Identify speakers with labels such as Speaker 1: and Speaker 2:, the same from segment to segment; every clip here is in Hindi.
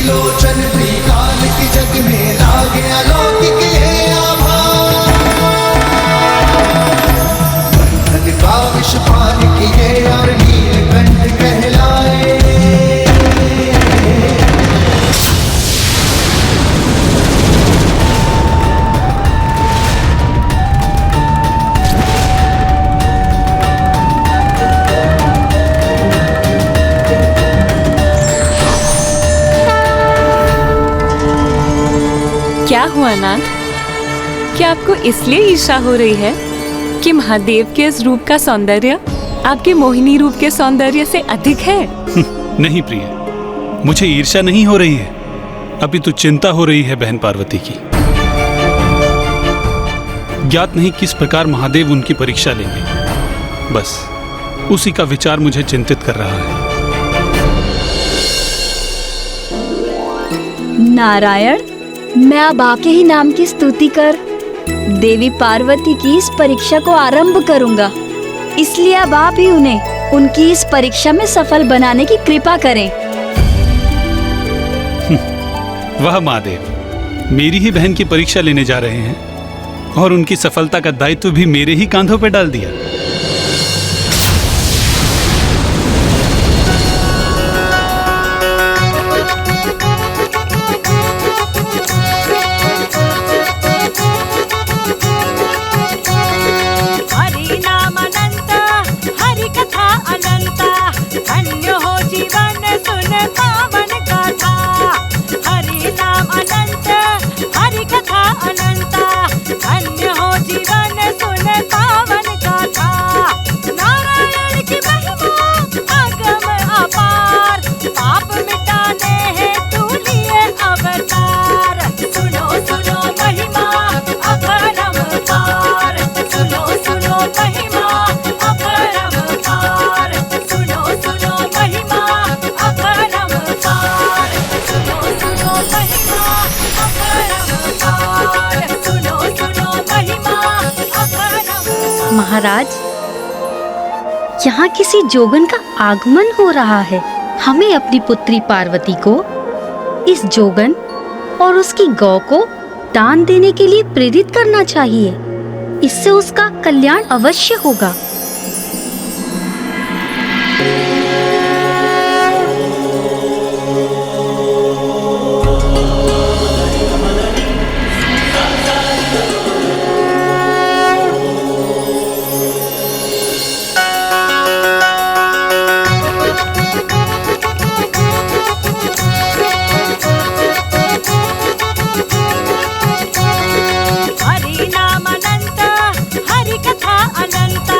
Speaker 1: लोचन त्रिकाल की जग में लागे अलौकिक ये आभार। बंधन का विष पान किए और नीलकंठ कहलाए।
Speaker 2: क्या हुआ नाथ? क्या आपको इसलिए ईर्ष्या हो रही है कि महादेव के इस रूप का सौंदर्य आपके मोहिनी रूप के सौंदर्य से अधिक है?
Speaker 3: नहीं प्रिय, मुझे ईर्ष्या नहीं हो रही है, अभी तो चिंता हो रही है बहन पार्वती की। ज्ञात नहीं किस प्रकार महादेव उनकी परीक्षा लेंगे, बस उसी का विचार मुझे चिंतित कर रहा है।
Speaker 4: नारायण, मैं अब आपके ही नाम की स्तुति कर देवी पार्वती की इस परीक्षा को आरंभ करूंगा। इसलिए अब आप ही उन्हें उनकी इस परीक्षा में सफल बनाने की कृपा करें।
Speaker 3: वह महादेव मेरी ही बहन की परीक्षा लेने जा रहे हैं और उनकी सफलता का दायित्व भी मेरे ही कांधों पर डाल दिया।
Speaker 4: महाराज, यहाँ किसी जोगन का आगमन हो रहा है। हमें अपनी पुत्री पार्वती को इस जोगन और उसकी गौ को दान देने के लिए प्रेरित करना चाहिए। इससे उसका कल्याण अवश्य होगा।
Speaker 5: हरि नाम अनंत, हरि कथा अनंता।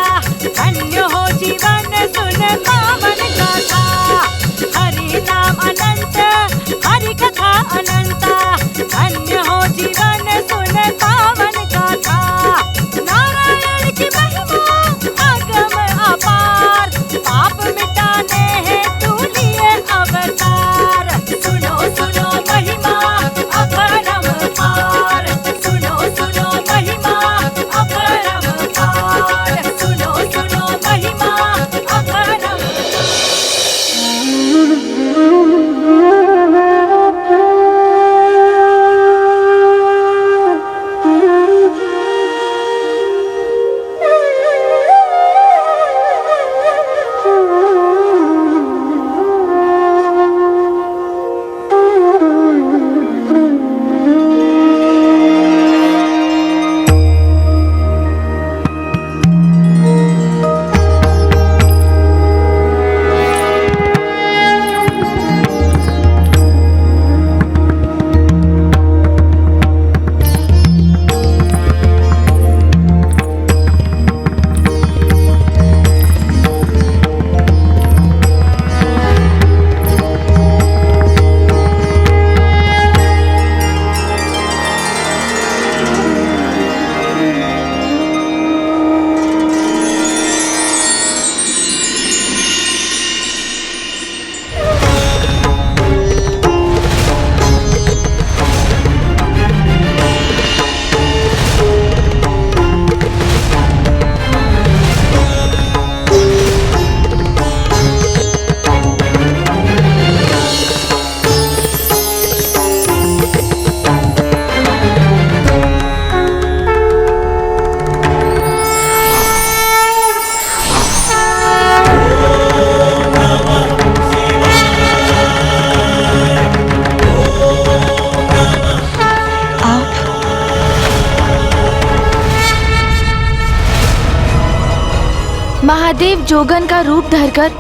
Speaker 5: महादेव जोगन का रूप धरकर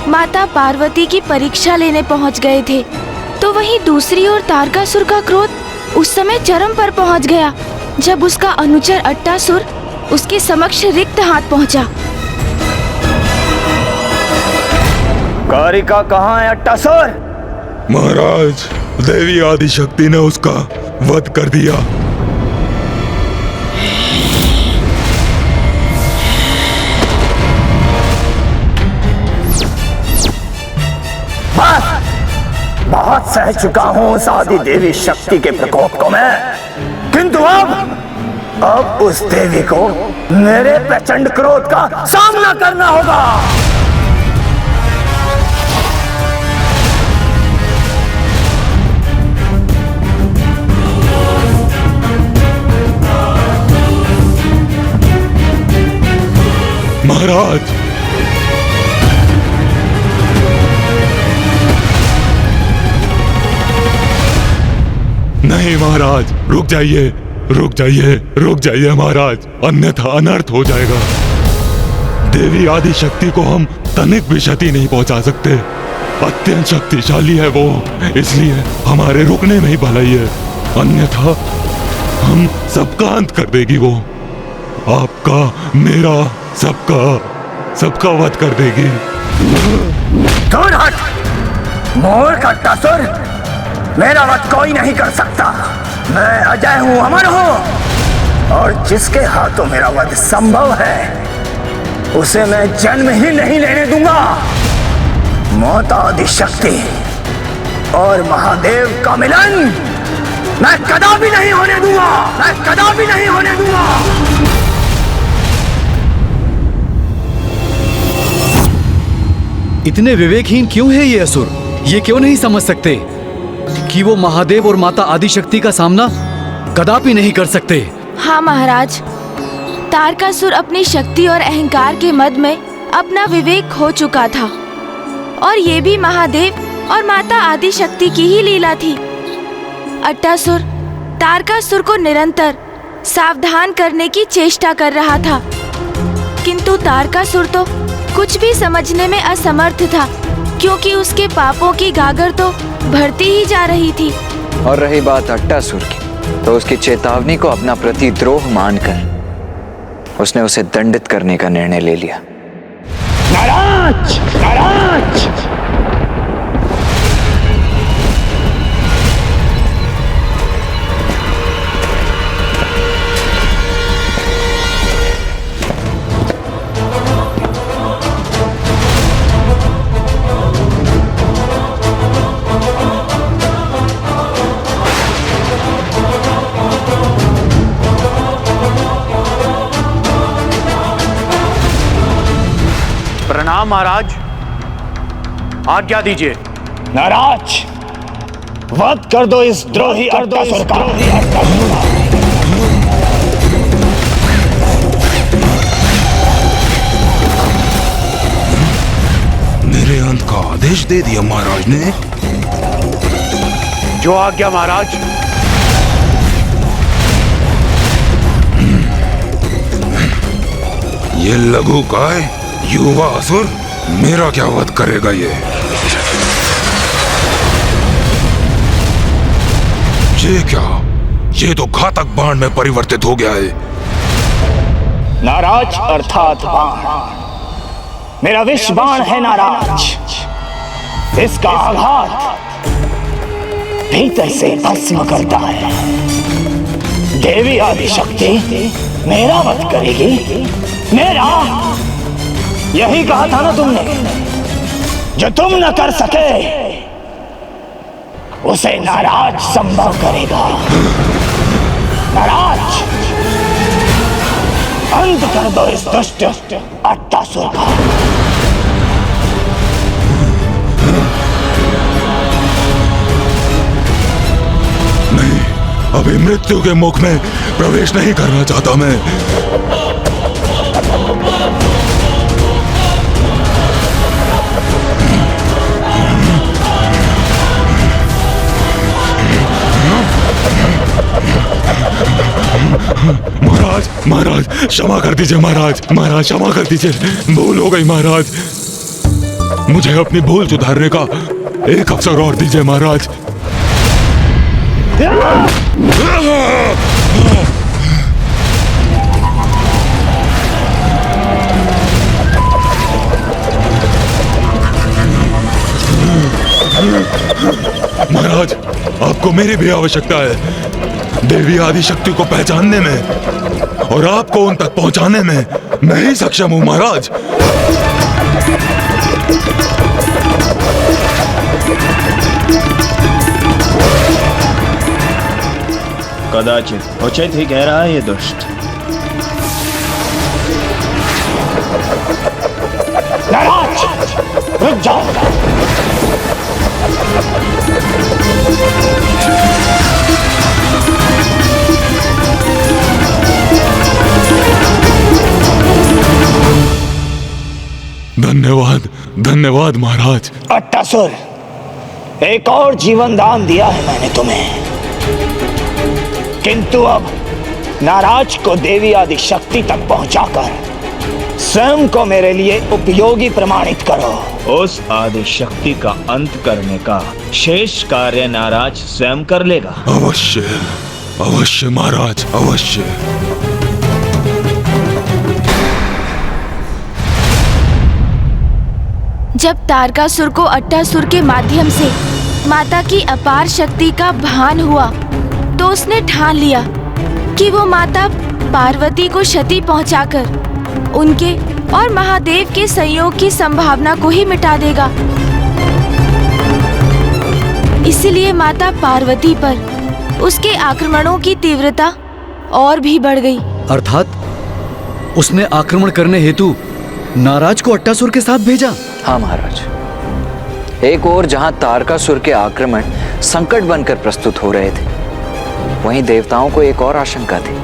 Speaker 5: माता पार्वती की परीक्षा लेने पहुंच गए थे, तो वहीं दूसरी ओर तारकासुर का क्रोध उस समय चरम पर पहुंच गया जब उसका अनुचर अट्टासुर उसके समक्ष रिक्त हाथ पहुंचा।
Speaker 6: कारिका कहाँ है अट्टासुर?
Speaker 7: महाराज, देवी आदिशक्ति ने उसका वध कर दिया।
Speaker 6: बस, बहुत सह चुका हूँ उस आदि देवी शक्ति के प्रकोप को मैं, किंतु अब उस देवी को मेरे प्रचंड क्रोध का सामना करना होगा।
Speaker 7: महाराज, नहीं महाराज, रुक जाइए, रुक जाइए, रुक जाइए महाराज, अन्यथा अनर्थ हो जाएगा। देवी आदि शक्ति को हम तनिक भी क्षति नहीं पहुंचा सकते। अत्यंत शक्तिशाली है वो, इसलिए हमारे रुकने में ही भलाई है, अन्यथा हम सबका अंत कर देगी वो। आपका, मेरा, सबका वध कर देगी।
Speaker 6: दूर हट, मूर्ख अट्टासुर, मेरा वध कोई नहीं कर सकता। मैं अजय हूँ, अमर हूँ, और जिसके हाथों मेरा वध संभव है उसे मैं जन्म ही नहीं लेने दूंगा। माता आदिशक्ति और महादेव का मिलन मैं कदापि नहीं होने दूंगा, मैं कदापि नहीं होने दूंगा।
Speaker 8: इतने विवेकहीन क्यों है ये असुर? ये क्यों नहीं समझ सकते कि वो महादेव और माता आदिशक्ति का सामना कदापि नहीं कर सकते?
Speaker 5: हाँ महाराज, तारकासुर अपनी शक्ति और अहंकार के मद में अपना विवेक खो चुका था, और ये भी महादेव और माता आदिशक्ति की ही लीला थी। अट्टासुर तारकासुर को निरंतर सावधान करने की चेष्टा कर रहा था, किंतु तारकासुर तो कुछ भी समझने में असमर्थ था, क्योंकि उसके पापों की गागर तो बढ़ती ही जा रही थी।
Speaker 9: और रही बात अट्टासुर की, तो उसकी चेतावनी को अपना प्रतिद्रोह मानकर उसने उसे दंडित करने का निर्णय ले लिया।
Speaker 6: नाराज, नाराज।
Speaker 10: प्रणाम महाराज, आज्ञा दीजिए।
Speaker 6: नाराज, वध कर दो इस द्रोही अट्टासुर का।
Speaker 7: मेरे अंत का आदेश दे दिया महाराज ने।
Speaker 10: जो आज्ञा महाराज।
Speaker 7: ये लघु काय युवा असुर मेरा क्या वध करेगा? ये क्या? ये तो घातक बाण में परिवर्तित हो गया है।
Speaker 6: नाराज अर्थात बाण, मेरा विष बाण है नाराज। इसका आघात भीतर से भस्म करता है। देवी आदिशक्ति मेरा वध करेगी, मेरा। यही कहा था ना तुमने, जो तुम न कर सके उसे नाराज संभव करेगा। नाराज, अंत कर दो इस दुष्ट अट्टासुर का।
Speaker 7: नहीं, अभी मृत्यु के मुख में प्रवेश नहीं करना चाहता मैं। महाराज क्षमा कर दीजिए महाराज, महाराज क्षमा कर दीजिए, भूल हो गई महाराज। मुझे अपनी भूल सुधारने का एक अवसर और दीजिए महाराज। महाराज आपको मेरी भी आवश्यकता है। देवी आदिशक्ति को पहचानने में और आपको उन तक पहुंचाने में मैं ही सक्षम हूं महाराज।
Speaker 11: कदाचित उचित ही कह रहा है ये दुष्ट।
Speaker 6: नाराज, रुक जाओ।
Speaker 7: धन्यवाद, धन्यवाद महाराज।
Speaker 6: अट्टासुर, एक और जीवन दान दिया है मैंने तुम्हें, किंतु अब नाराज को देवी आदिशक्ति तक पहुंचाकर स्वयं को मेरे लिए उपयोगी प्रमाणित करो।
Speaker 11: उस आदिशक्ति का अंत करने का शेष कार्य नाराज स्वयं कर लेगा।
Speaker 7: अवश्य, अवश्य महाराज, अवश्य।
Speaker 5: जब तारकासुर को अट्टासुर के माध्यम से माता की अपार शक्ति का भान हुआ तो उसने ठान लिया कि वो माता पार्वती को क्षति पहुंचाकर उनके और महादेव के संयोग की संभावना को ही मिटा देगा। इसलिए माता पार्वती पर उसके आक्रमणों की तीव्रता और भी बढ़ गई।
Speaker 8: अर्थात उसने आक्रमण करने हेतु नाराज को अट्टासुर के साथ भेजा।
Speaker 9: हाँ महाराज, एक और जहां तारकासुर के आक्रमण संकट बनकर प्रस्तुत हो रहे थे, वहीं देवताओं को एक और आशंका थी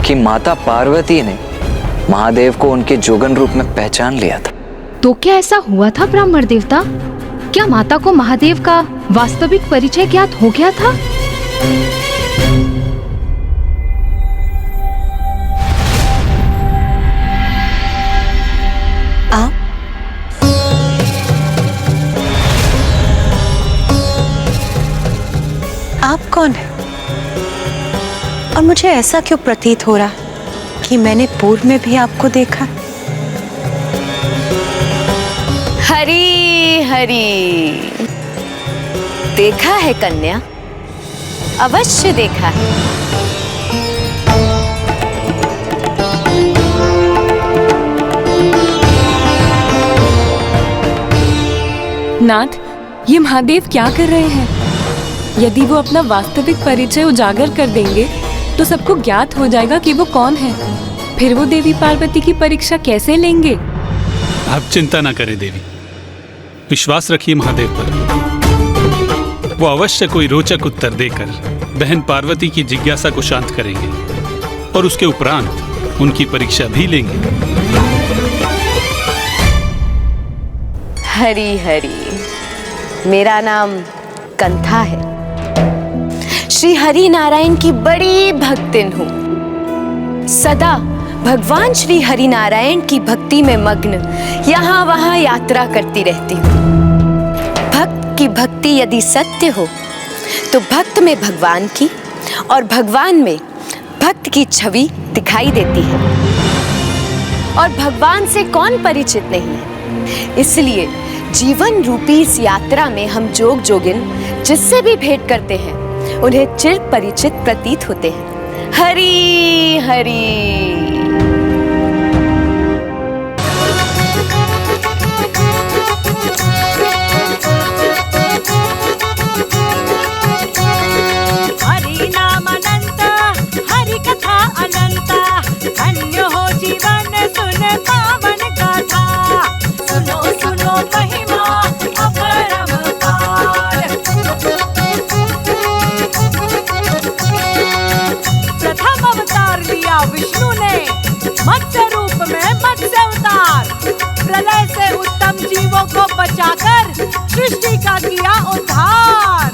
Speaker 9: कि माता पार्वती ने महादेव को उनके जोगन रूप में पहचान लिया था।
Speaker 4: तो क्या ऐसा हुआ था ब्राह्मण देवता? क्या माता को महादेव का वास्तविक परिचय ज्ञात हो गया था?
Speaker 12: आप कौन है? और मुझे ऐसा क्यों प्रतीत हो रहा कि मैंने पूर्व में भी आपको देखा?
Speaker 13: हरी हरी, देखा है कन्या, अवश्य देखा है।
Speaker 2: नाथ, ये महादेव क्या कर रहे हैं? यदि वो अपना वास्तविक परिचय उजागर कर देंगे तो सबको ज्ञात हो जाएगा कि वो कौन है। फिर वो देवी पार्वती की परीक्षा कैसे लेंगे?
Speaker 3: आप चिंता ना करें देवी, विश्वास रखिए महादेव पर। वो अवश्य कोई रोचक उत्तर देकर बहन पार्वती की जिज्ञासा को शांत करेंगे और उसके उपरांत उनकी परीक्षा भी लेंगे।
Speaker 13: हरी हरी, मेरा नाम कंथा है। श्री हरि नारायण की बड़ी भक्तिन हूँ। सदा भगवान श्री हरि नारायण की भक्ति में मग्न यहाँ वहाँ यात्रा करती रहती हूँ। भक्त की भक्ति यदि सत्य हो तो भक्त में भगवान की और भगवान में भक्त की छवि दिखाई देती है। और भगवान से कौन परिचित नहीं है। इसलिए जीवन रूपी इस यात्रा में हम जोग जोगिन जिससे भी भेंट करते हैं उन्हें चिर परिचित प्रतीत होते हैं। हरी हरी।
Speaker 14: हरि नाम अनंत, हरि कथा अनंत, धन्य हो जीवन सुन पावन गाथा। सुनो सुनो महिमा अपरंपार। प्रथम अवतार लिया विष्णु ने, मत्स्य रूप में मत्स्य अवतार। प्रलय से उत्तम जीवों को बचाकर सृष्टि का किया उद्धार।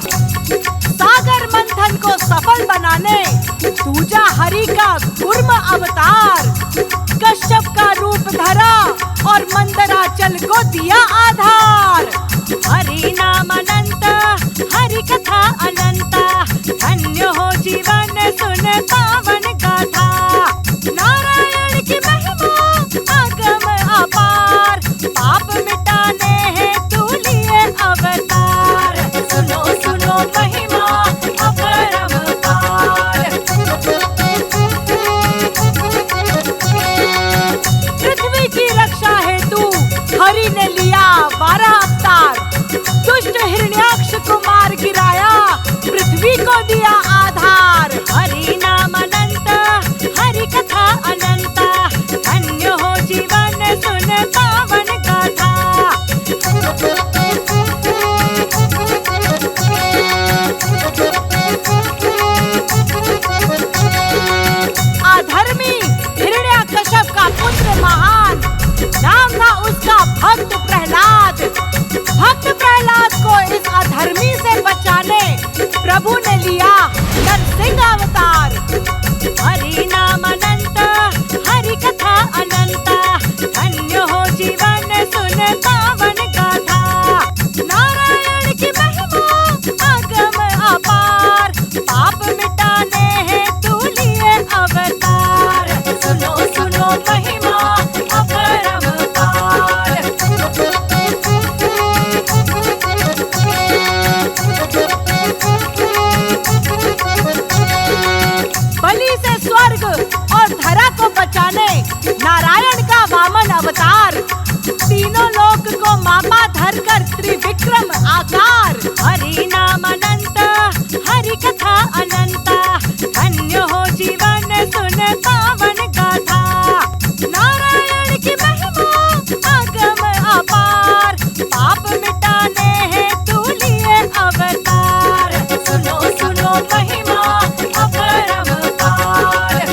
Speaker 14: सागर मंथन को सफल बनाने दूजा हरि का कूर्म अवतार। दिया आधार। हरि नाम अनंत, हरि कथा अनंत, धन्य हो जीवन सुन पावन गाथा। नारायण की महिमा आगम अपार, पाप मिटाने हेतु लिए अवतार। सुनो सुनो महिमा अपरंपार। पृथ्वी की रक्षा हेतु हरि ने लिया 12 अवतार। दुष्ट हिरण्याक्ष को मार गिराया, पृथ्वी को दिया आधार। हरि नाम अनंत, हरि कथा अनंत, धन्य हो जीवन सुन पावन गाथा। अधर्मी हिरण्याकश्यप का पुत्र महान, नाम था उसका भक्त प्रहलाद। भक्त प्रहलाद को इस अधर्मी से बचाने प्रभु ने लिया नरसिंह अवतार। हरि नाम अनंत, हरि कथा अनंत, धन्य हो जीवन सुन पावन गाथा। नारायण की महिमा आगम अपार, पाप मिटाने हेतु लिए अवतार। सुनो सुनो महिमा अपरंपार। बलि से स्वर्ग और धरा को बचाने नारायण का वामन अवतार। तीनों लोक को मापा धरकर त्रिविक्रम आकार। हरि नाम अनंत, हरि कथा अनंत, धन्य हो जीवन सुन पावन गाथा। नारायण की महिमा आगम अपार, पाप मिटाने हेतु लिए अवतार। सुनो सुनो महिमा अपरंपार।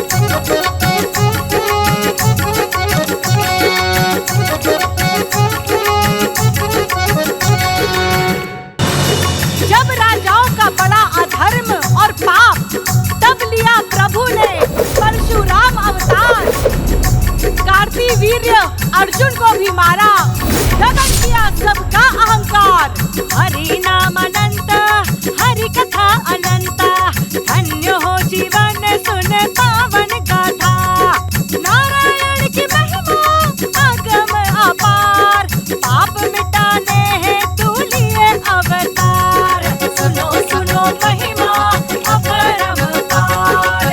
Speaker 14: जब राजाओं का बड़ा अधर्म और पाप, तब लिया प्रभु ने परशुराम अवतार। कार्तिवीर्य अर्जुन को भी मारा, दमन किया सबका अहंकार। हरि नाम अनंत, हरि कथा अनंत, धन्य हो जीवन सुन पावन गाथा। नारायण की महिमा आगम अपार, पाप मिटाने हेतु लिए अवतार। सुनो सुनो महिमा अपरंपार।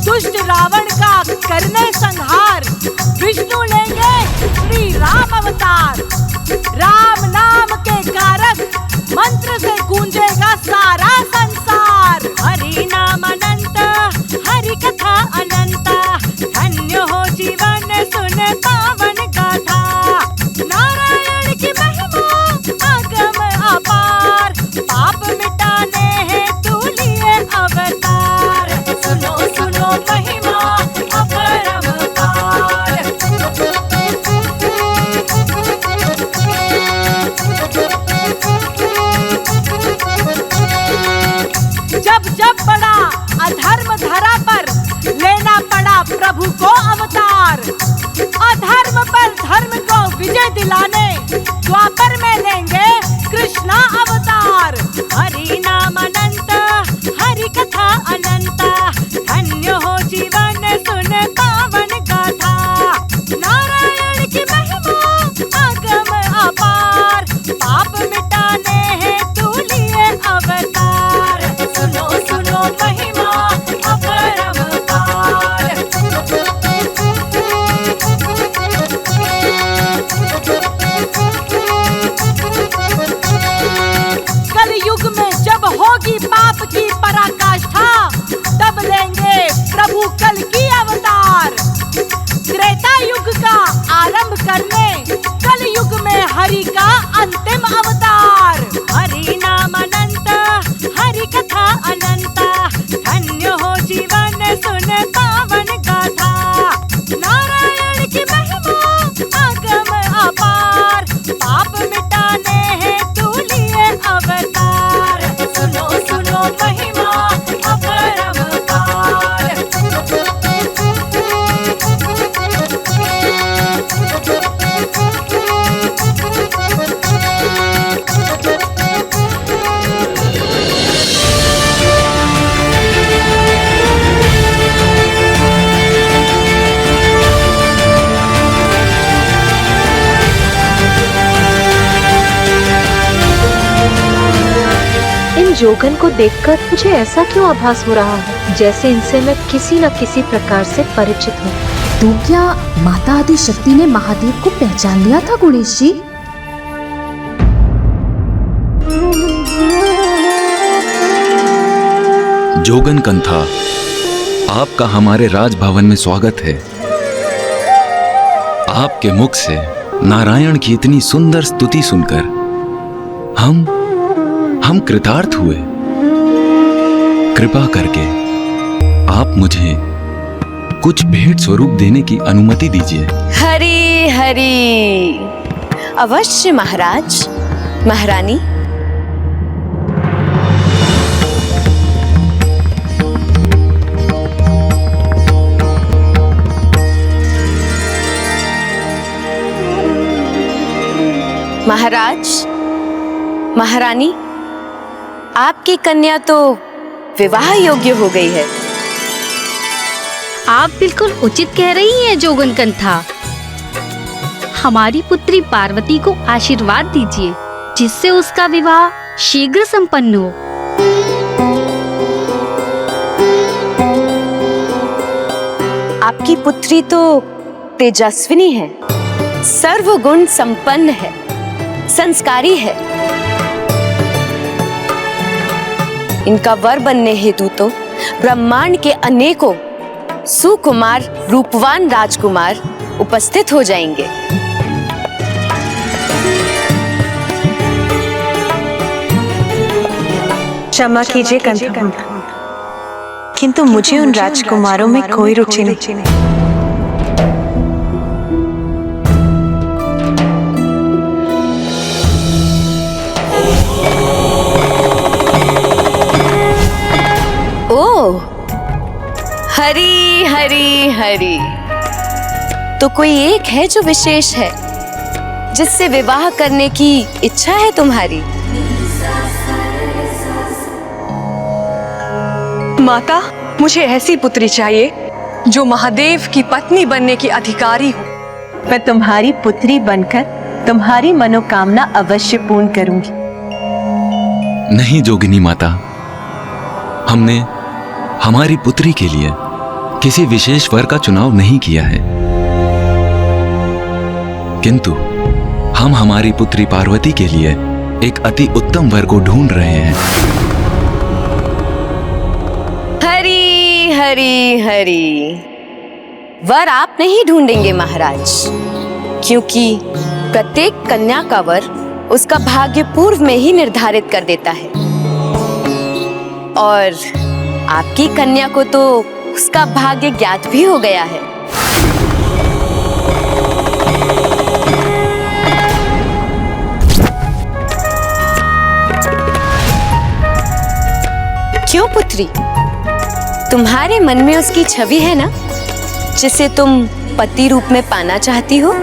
Speaker 14: दुष्ट रावण का करने संहार, विष्णु लेंगे श्री राम अवतार। राम नाम के कारक मंत्र से गूंजेगा सारा संसार। हरि नाम अनंत, हरि कथा अनंत, धन्य हो जीवन सुन पावन गाथा। नारायण की महिमा आगम अपार, पाप मिटाने हेतु लिए अवतार। सुनो सुनो महिमा अपरंपार। जब जब बड़ा अधर्म धरा पर लेना पड़ा प्रभु को अवतार। अधर्म पर धर्म को विजय दिलाने द्वापर में लेंगे कृष्णा अवतार। हरि नाम अनंत, हरि कथा अनंत, धन्य हो जीवन सुन पावन गाथा। नारायण की महिमा आगम अपार, पाप मिटाने हेतु लिए अवतार। सुनो सुनो महिमा अपरंपार। कलयुग में जब होगी पाप की पराकाष्ठा, तब लेंगे प्रभु कल की अवतार। त्रेता युग का आरंभ करने कलयुग में हरि का अंतिम अवतार। हरि नाम अनंत, हरि कथा अनंत, धन्य हो जीवन सुन पावन गाथा। नारायण की महिमा आगम अपार, पाप मिटाने हेतु लिए अवतार। सुनो सुनो महिमा अपरंपार।
Speaker 12: जोगन को देखकर मुझे ऐसा क्यों आभास हो रहा है जैसे इनसे मैं किसी न किसी प्रकार से परिचित हूँ।
Speaker 15: तो क्या माता आदि शक्ति ने महादेव को पहचान लिया था गणेश जी?
Speaker 16: जोगन कंथा, आपका हमारे राजभवन में स्वागत है। आपके मुख से नारायण की इतनी सुंदर स्तुति सुनकर हम कृतार्थ हुए। कृपा करके आप मुझे कुछ भेंट स्वरूप देने की अनुमति दीजिए।
Speaker 13: हरि हरि। अवश्य महाराज। महारानी, महाराज, महारानी, आपकी कन्या तो विवाह योग्य हो गई है।
Speaker 4: आप बिल्कुल उचित कह रही हैं जोगन कंथा। हमारी पुत्री पार्वती को आशीर्वाद दीजिए जिससे उसका विवाह शीघ्र संपन्न हो।
Speaker 13: आपकी पुत्री तो तेजस्विनी है, सर्वगुण संपन्न है, संस्कारी है। इनका वर बनने हेतु तो ब्रह्मांड के अनेकों सुकुमार रूपवान राजकुमार उपस्थित हो जाएंगे।
Speaker 12: क्षमा कीजिए कंथा, किंतु मुझे उन राजकुमारों में कोई रुचि नहीं।
Speaker 13: हरी हरी हरी। तो कोई एक है जो विशेष है, जिससे विवाह करने की इच्छा है तुम्हारी?
Speaker 17: माता, मुझे ऐसी पुत्री चाहिए जो महादेव की पत्नी बनने की अधिकारी हो।
Speaker 12: मैं तुम्हारी पुत्री बनकर तुम्हारी मनोकामना अवश्य पूर्ण करूंगी।
Speaker 16: नहीं जोगिनी माता, हमने हमारी पुत्री के लिए किसी विशेष वर का चुनाव नहीं किया है, किंतु हम हमारी पुत्री पार्वती के लिए एक अति उत्तम वर को ढूंढ रहे हैं।
Speaker 13: हरी हरी हरी। वर आप नहीं ढूंढेंगे महाराज, क्योंकि प्रत्येक कन्या का वर उसका भाग्य पूर्व में ही निर्धारित कर देता है, और आपकी कन्या को तो उसका भाग्य ज्ञात भी हो गया है। क्यों पुत्री, तुम्हारे मन में उसकी छवि है ना, जिसे तुम पति रूप में पाना चाहती हो?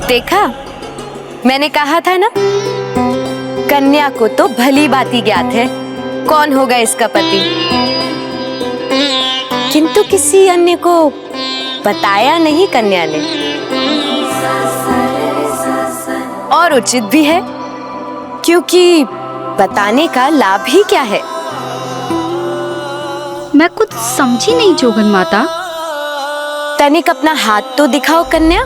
Speaker 13: देखा, मैंने कहा था ना, कन्या को तो भली भांति ज्ञात है कौन होगा इसका पति, किंतु किसी अन्य को बताया नहीं कन्या ने। और उचित भी है, क्योंकि बताने का लाभ ही क्या है?
Speaker 4: मैं कुछ समझी नहीं जोगन माता।
Speaker 13: तनिक अपना हाथ तो दिखाओ कन्या।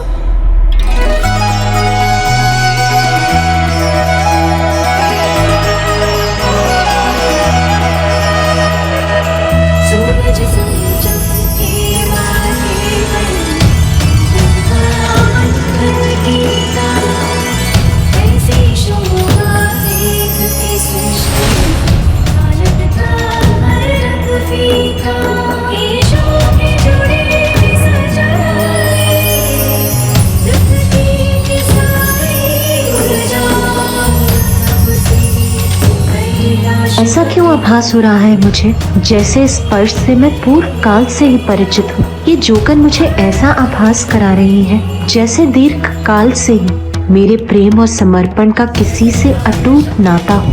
Speaker 12: ऐसा क्यों आभास हो रहा है मुझे जैसे स्पर्श से मैं पूर्व काल से ही परिचित हूँ। ये जोगन मुझे ऐसा आभास करा रही है जैसे दीर्घ काल से ही मेरे प्रेम और समर्पण का किसी से अटूट नाता हो।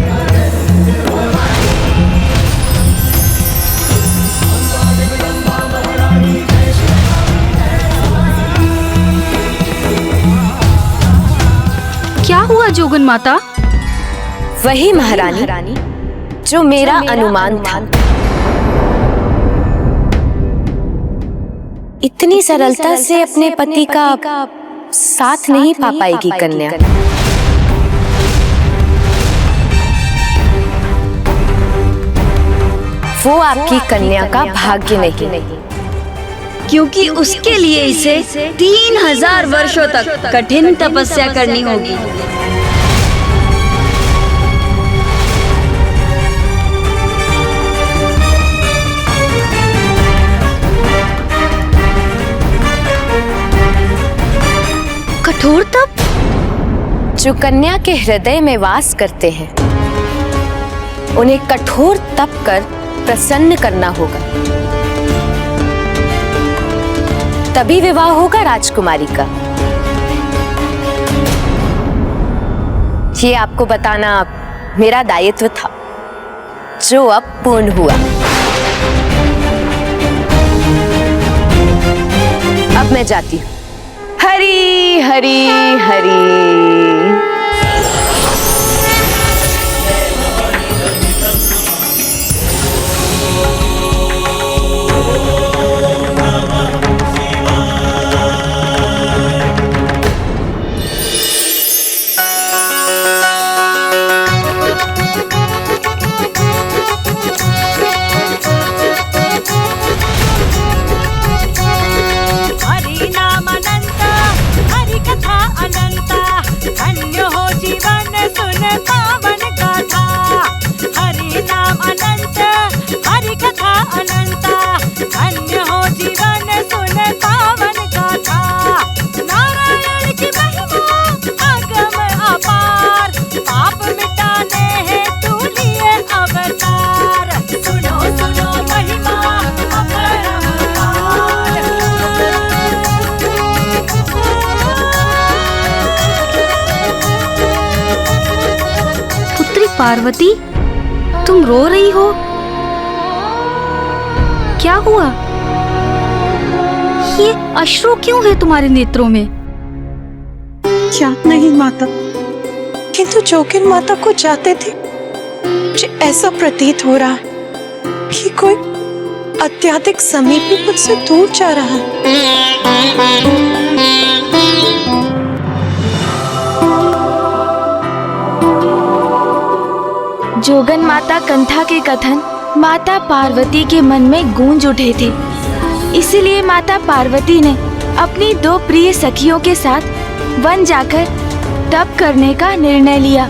Speaker 4: जोगन माता?
Speaker 13: वही महारानी जो मेरा अनुमान था। इतनी सरलता से अपने पति का साथ नहीं पा पाएगी कन्या। वो आपकी कन्या का भाग्य नहीं,
Speaker 4: क्योंकि उसके लिए इसे 3000 वर्षों तक कठिन तपस्या करनी होगी। कठोर तप?
Speaker 13: जो कन्या के हृदय में वास करते हैं उन्हें कठोर तप कर प्रसन्न करना होगा, तभी विवाह होगा राजकुमारी का। ये आपको बताना मेरा दायित्व था, जो अब पूर्ण हुआ। अब मैं जाती हूँ। हरी हरी हरी।
Speaker 4: पार्वती, तुम रो रही हो? क्या हुआ? ये अश्रु क्यों है तुम्हारे नेत्रों में?
Speaker 18: क्या नहीं माता, किंतु जोगिन माता को जाते थे मुझे ऐसा प्रतीत हो रहा है कि कोई अत्यधिक समीपी मुझसे दूर जा रहा है।
Speaker 5: जोगन माता कंथा के कथन माता पार्वती के मन में गूंज उठे थे। इसीलिए माता पार्वती ने अपनी 2 प्रिय सखियों के साथ वन जाकर तप करने का निर्णय लिया।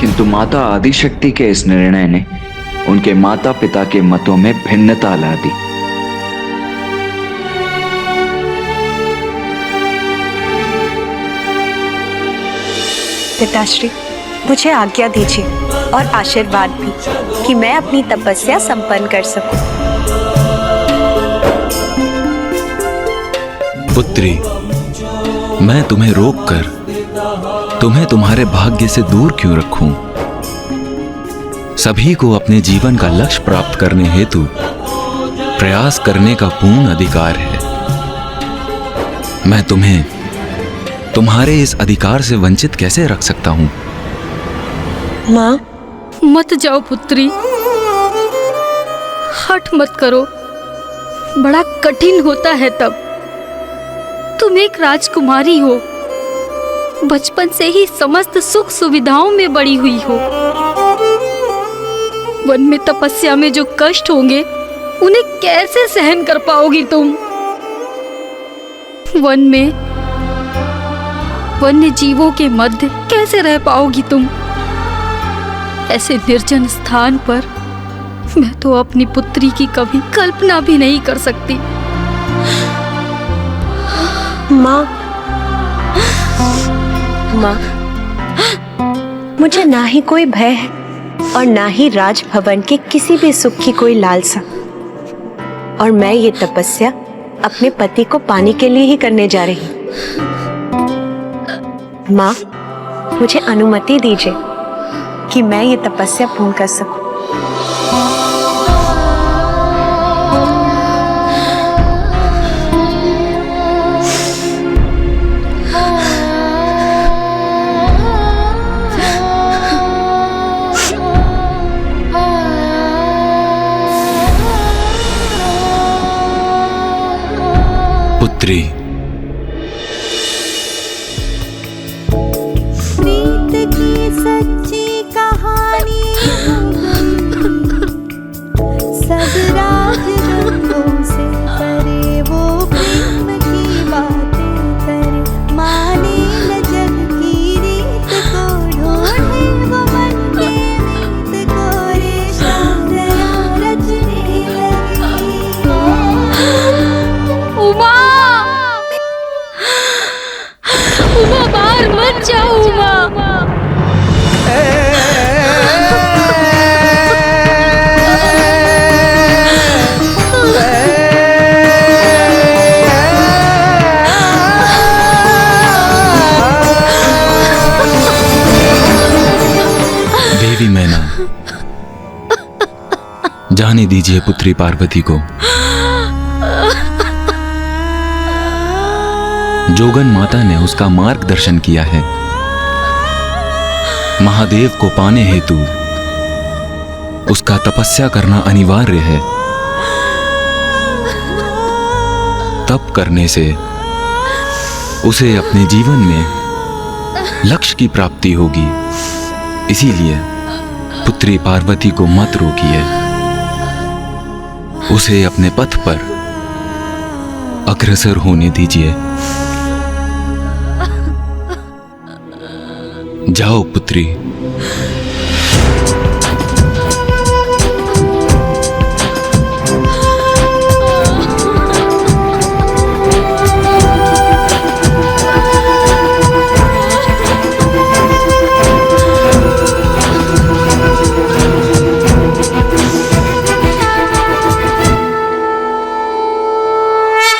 Speaker 9: किंतु माता आदिशक्ति के इस निर्णय ने उनके माता पिता के मतों में भिन्नता ला दी।
Speaker 18: पिताश्री, मुझे आज्ञा दीजिए और आशीर्वाद भी कि मैं अपनी तपस्या संपन्न कर सकूं।
Speaker 16: पुत्री, मैं तुम्हें रोककर तुम्हें तुम्हारे भाग्य से दूर क्यों रखूं? सभी को अपने जीवन का लक्ष्य प्राप्त करने हेतु प्रयास करने का पूर्ण अधिकार है। मैं तुम्हें तुम्हारे इस अधिकार से वंचित कैसे रख सकता हूं?
Speaker 18: माँ,
Speaker 4: मत जाओ पुत्री, हठ मत करो, बड़ा कठिन होता है तब। तुम एक राजकुमारी हो, बचपन से ही समस्त सुख सुविधाओं में बड़ी हुई हो। वन में तपस्या में जो कष्ट होंगे उन्हें कैसे सहन कर पाओगी तुम? वन में वन्य जीवों के मध्य कैसे रह पाओगी तुम? ऐसे निर्जन स्थान पर मैं तो अपनी पुत्री की कभी कल्पना भी नहीं कर सकती।
Speaker 18: माँ, मुझे ना ही कोई भय है और ना ही राजभवन के किसी भी सुख की कोई लालसा। और मैं ये तपस्या अपने पति को पाने के लिए ही करने जा रही हूँ। माँ, मुझे अनुमति दीजिए कि मैं ये तपस्या पूर्ण कर सकूं।
Speaker 16: पुत्री।
Speaker 1: प्रीत की सच्ची कहानी सब राज रंगों से परे, वो प्रेम की बातें करे, माने न जग की रीत को, ढूंढे वो मन के मीत को, रेशा दया रचने लगी।
Speaker 5: उमा, उमा बाहर मत जाओ उमा।
Speaker 16: देवी मैना, जाने दीजिए पुत्री पार्वती को। जोगन माता ने उसका मार्गदर्शन किया है। महादेव को पाने हेतु उसका तपस्या करना अनिवार्य है। तप करने से उसे अपने जीवन में लक्ष्य की प्राप्ति होगी। इसीलिए पुत्री पार्वती को मत रोकिए, उसे अपने पथ पर अग्रसर होने दीजिए। जाओ पुत्री।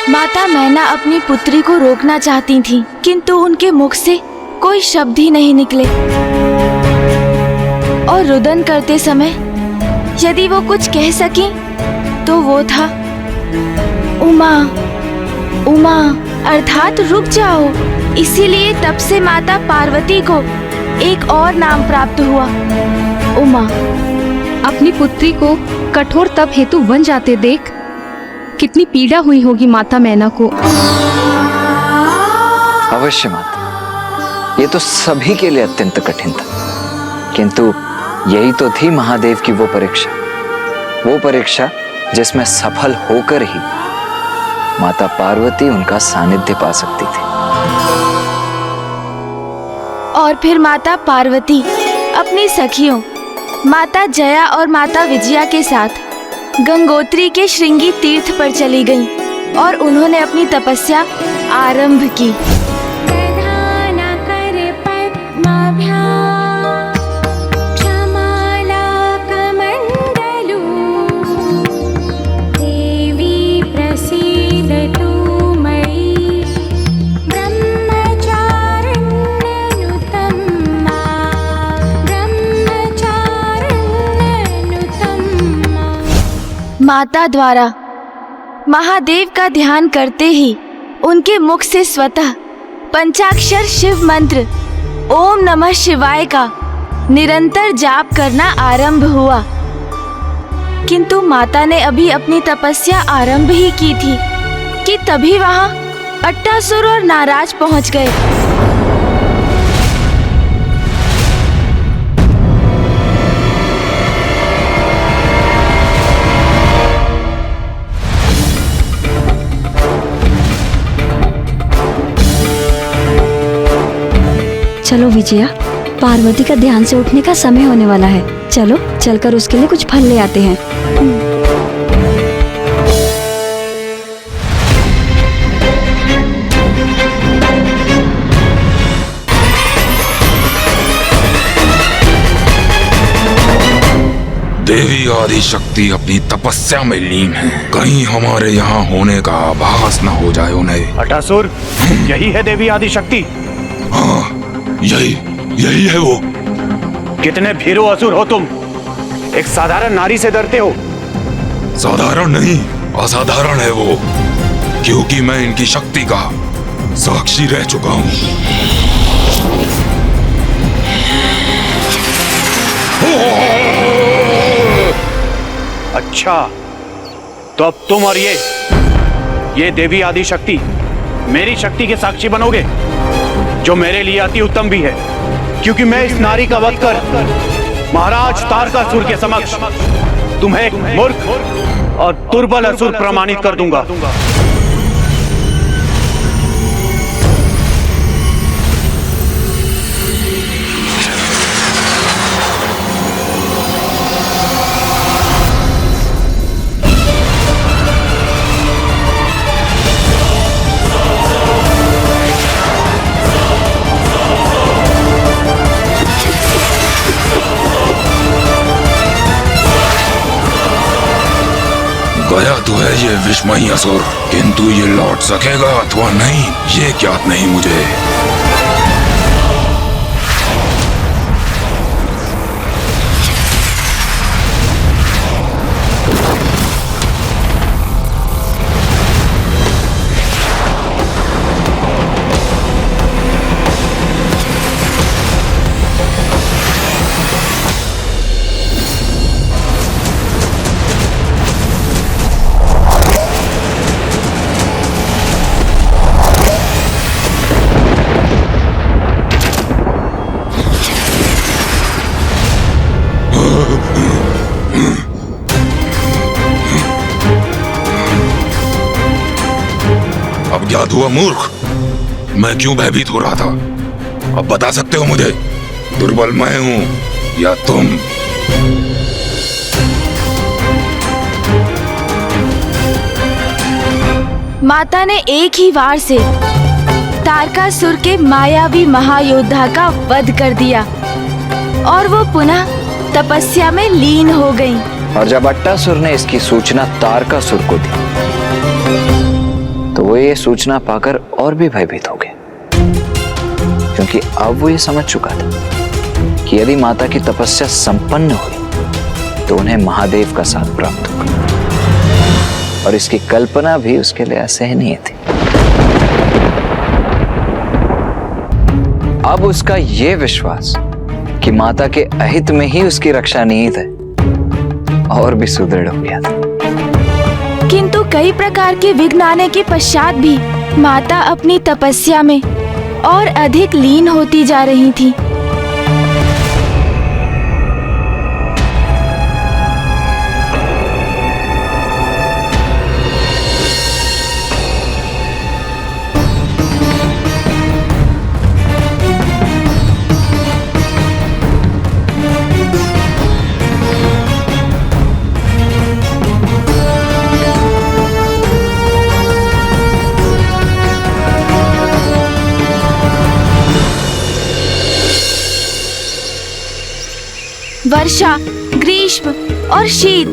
Speaker 5: माता मैना अपनी पुत्री को रोकना चाहती थीं, किंतु उनके मुख से कोई शब्द ही नहीं निकले और रुदन करते समय यदि वो कुछ कह सकी तो वो था उमा, उमा अर्थात रुक जाओ। इसीलिए तब से माता पार्वती को एक और नाम प्राप्त हुआ, उमा।
Speaker 15: अपनी पुत्री को कठोर तप हेतु वन जाते देख कितनी पीड़ा हुई होगी माता मैना को।
Speaker 9: अवश्य माता, ये तो सभी के लिए अत्यंत कठिन था, किंतु यही तो थी महादेव की वो परीक्षा जिसमें सफल होकर ही माता पार्वती उनका सानिध्य पा सकती थी।
Speaker 5: और फिर माता पार्वती अपनी सखियों माता जया और माता विजया के साथ गंगोत्री के श्रृंगी तीर्थ पर चली गईं और उन्होंने अपनी तपस्या आरंभ की। माता द्वारा महादेव का ध्यान करते ही उनके मुख से स्वतः पंचाक्षर शिव मंत्र ओम नमः शिवाय का निरंतर जाप करना आरंभ हुआ। किंतु माता ने अभी अपनी तपस्या आरंभ ही की थी कि तभी वहां अट्टासुर और नाराज पहुंच गए।
Speaker 19: चलो विजया, पार्वती का ध्यान से उठने का समय होने वाला है। चलो चलकर उसके लिए कुछ फल ले आते हैं।
Speaker 7: देवी आदिशक्ति अपनी तपस्या में लीन है, कहीं हमारे यहाँ होने का आभास न हो जाए उन्हें।
Speaker 10: अटासुर, यही है देवी आदिशक्ति?
Speaker 7: हाँ, यही है वो।
Speaker 10: कितने भीरू असुर हो तुम, एक साधारण नारी से डरते हो?
Speaker 7: साधारण नहीं, असाधारण है वो, क्योंकि मैं इनकी शक्ति का साक्षी रह चुका हूँ।
Speaker 10: अच्छा, तो अब तुम और ये देवी आदिशक्ति मेरी शक्ति के साक्षी बनोगे, जो मेरे लिए अति उत्तम भी है, क्योंकि मैं इस नारी का वध कर महाराज तारकासुर के समक्ष तुम्हें एक मूर्ख और दुर्बल असुर प्रमाणित कर दूंगा।
Speaker 7: गया तो है ये विस्मयी असुर, किंतु ये लौट सकेगा अथवा नहीं ये ज्ञात नहीं मुझे। याद हुआ मूर्ख, मैं क्यों भयभीत हो रहा था? अब बता सकते हो मुझे, दुर्बल मैं हूं या तुम?
Speaker 5: माता ने एक ही वार से तारकासुर के मायावी महायोद्धा का वध कर दिया और वो पुनः तपस्या में लीन हो गईं।
Speaker 9: और जब अट्टासुर ने इसकी सूचना तारकासुर को दी तो वो ये सूचना पाकर और भी भयभीत हो गए, क्योंकि अब वो ये समझ चुका था कि यदि माता की तपस्या संपन्न हुई तो उन्हें महादेव का साथ प्राप्त होगा, और इसकी कल्पना भी उसके लिए असहनीय थी। अब उसका ये विश्वास कि माता के अहित में ही उसकी रक्षा निहित है और भी सुदृढ़ हो गया था।
Speaker 5: किंतु कई प्रकार के विघ्न आने के पश्चात भी माता अपनी तपस्या में और अधिक लीन होती जा रही थी। वर्षा, ग्रीष्म और शीत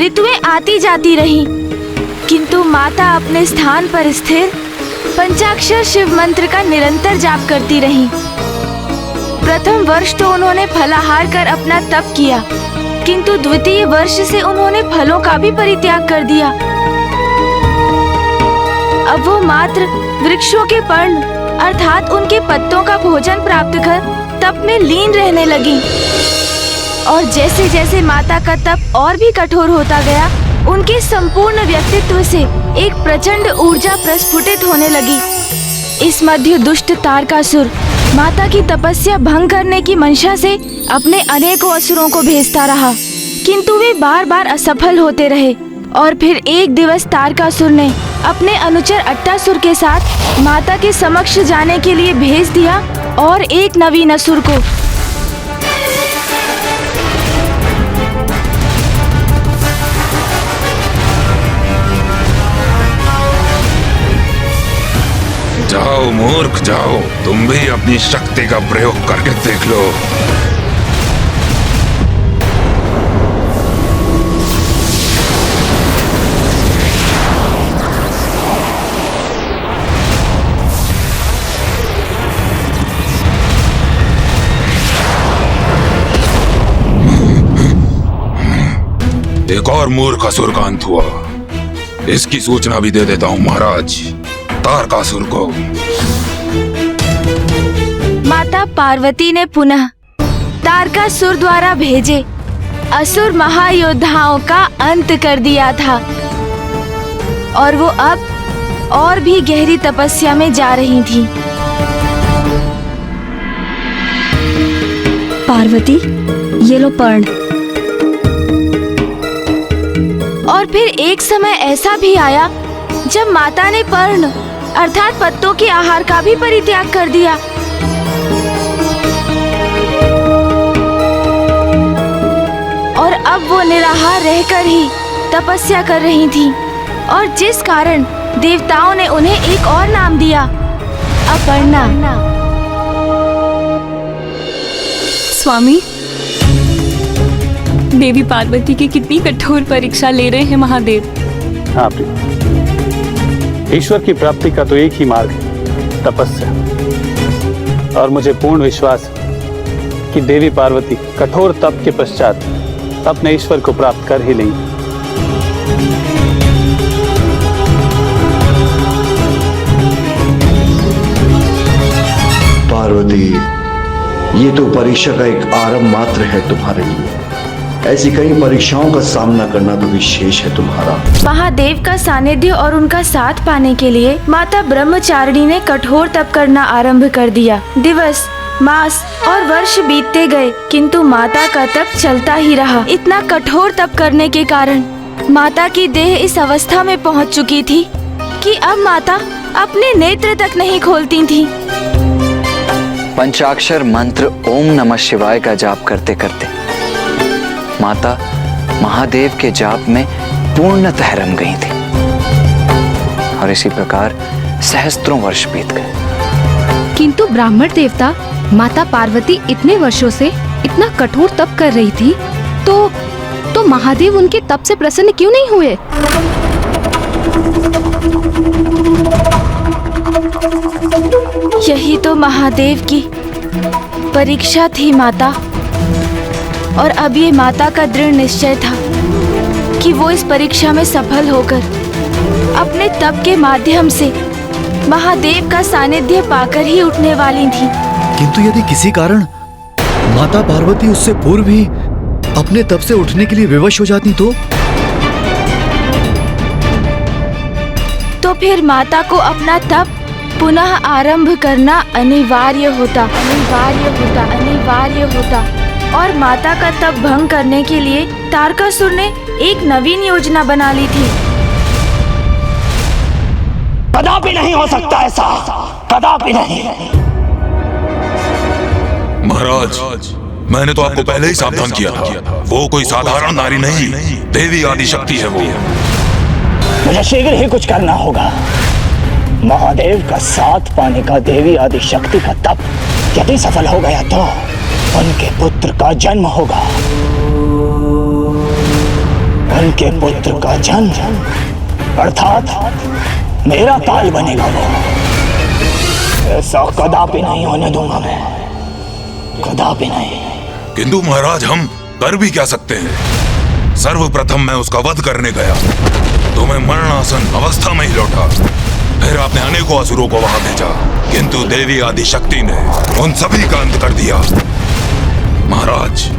Speaker 5: ऋतुएं आती जाती रहीं, किंतु माता अपने स्थान पर स्थिर पंचाक्षर शिव मंत्र का निरंतर जाप करती रहीं। प्रथम वर्ष तो उन्होंने फलाहार कर अपना तप किया, किंतु द्वितीय वर्ष से उन्होंने फलों का भी परित्याग कर दिया। अब वो मात्र वृक्षों के पर्ण अर्थात उनके पत्तों का भोजन प्राप्त कर तप में लीन रहने लगी। और जैसे जैसे माता का तप और भी कठोर होता गया, उनके संपूर्ण व्यक्तित्व से एक प्रचंड ऊर्जा प्रस्फुटित होने लगी। इस मध्य दुष्ट तारकासुर माता की तपस्या भंग करने की मंशा से अपने अनेकों असुरों को भेजता रहा, किंतु वे बार बार असफल होते रहे। और फिर एक दिवस तारकासुर ने अपने अनुचर अट्टासुर के साथ माता के समक्ष जाने के लिए भेज दिया और एक नवीन असुर को
Speaker 7: जाओ मूर्ख जाओ, तुम भी अपनी शक्ति का प्रयोग करके देख लो। एक और मूर्ख असुर का अंत हुआ, इसकी सूचना भी दे देता हूँ महाराज तारकासुर को।
Speaker 5: माता पार्वती ने पुनः तारकासुर द्वारा भेजे असुर महायोद्धाओं का अंत कर दिया था और वो अब और भी गहरी तपस्या में जा रही थीं।
Speaker 19: पार्वती, ये लो पर्ण।
Speaker 5: और फिर एक समय ऐसा भी आया जब माता ने पर्ण अर्थात पत्तों के आहार का भी परित्याग कर दिया। और अब वो निराहार रहकर ही तपस्या कर रही थीं, और जिस कारण देवताओं ने उन्हें एक और नाम दिया, अपर्णा।
Speaker 2: स्वामी, देवी पार्वती की कितनी कठोर परीक्षा ले रहे हैं महादेव।
Speaker 10: हाँ प्रिय, ईश्वर की प्राप्ति का तो एक ही मार्ग है, तपस्या। और मुझे पूर्ण विश्वास है कि देवी पार्वती कठोर तप के पश्चात अपने ईश्वर को प्राप्त कर ही लेंगी।
Speaker 20: पार्वती, ये तो परीक्षा का एक आरंभ मात्र है तुम्हारे लिए। ऐसी कई परीक्षाओं का सामना करना तो विशेष है तुम्हारा।
Speaker 5: महादेव का सानिध्य और उनका साथ पाने के लिए माता ब्रह्मचारिणी ने कठोर तप करना आरंभ कर दिया। दिवस, मास और वर्ष बीतते गए, किंतु माता का तप चलता ही रहा। इतना कठोर तप करने के कारण माता की देह इस अवस्था में पहुंच चुकी थी कि अब माता अपने नेत्र तक नहीं खोलती थीं।
Speaker 9: पंचाक्षर मंत्र ओम नमः शिवाय का जाप करते करते माता महादेव के जाप में पूर्णतः रम गई थी। और इसी प्रकार सहस्त्रों वर्ष बीत गए।
Speaker 15: किंतु ब्राह्मण देवता माता पार्वती इतने वर्षों से इतना कठोर तप कर रही थी, तो महादेव उनके तप से प्रसन्न क्यों नहीं हुए?
Speaker 5: यही तो महादेव की परीक्षा थी माता। और अब ये माता का दृढ़ निश्चय था कि वो इस परीक्षा में सफल होकर अपने तप के माध्यम से महादेव का सानिध्य पाकर ही उठने वाली थी।
Speaker 8: किंतु यदि किसी कारण माता पार्वती उससे पूर्व ही अपने तप से उठने के लिए विवश हो जाती
Speaker 5: तो फिर माता को अपना तप पुनः आरंभ करना अनिवार्य होता। और माता का तप भंग करने के लिए तारकासुर ने एक नवीन योजना बना ली थी।
Speaker 6: कदापि नहीं हो सकता ऐसा, कदापि नहीं।
Speaker 7: महाराज, मैंने तो आपको पहले ही सावधान किया था। वो कोई साधारण नारी नहीं, देवी आदिशक्ति है वो।
Speaker 6: मुझे शीघ्र ही कुछ करना होगा। महादेव का साथ पाने का देवी आदिशक्ति का तप यदि सफल हो गया तो उनके पुत्र का जन्म होगा। उनके पुत्र का जन्म अर्थात मेरा काल बनेगा वो। ऐसा कदापि नहीं होने दूंगा मैं, कदापि नहीं।
Speaker 7: किंतु महाराज, हम कर भी क्या सकते हैं? सर्वप्रथम मैं उसका वध करने गया तो मैं मरणासन अवस्था में ही लौटा। फिर आपने अनेकों असुरों को वहां भेजा, किंतु देवी आदिशक्ति ने उन सभी का अंत कर दिया। महाराज,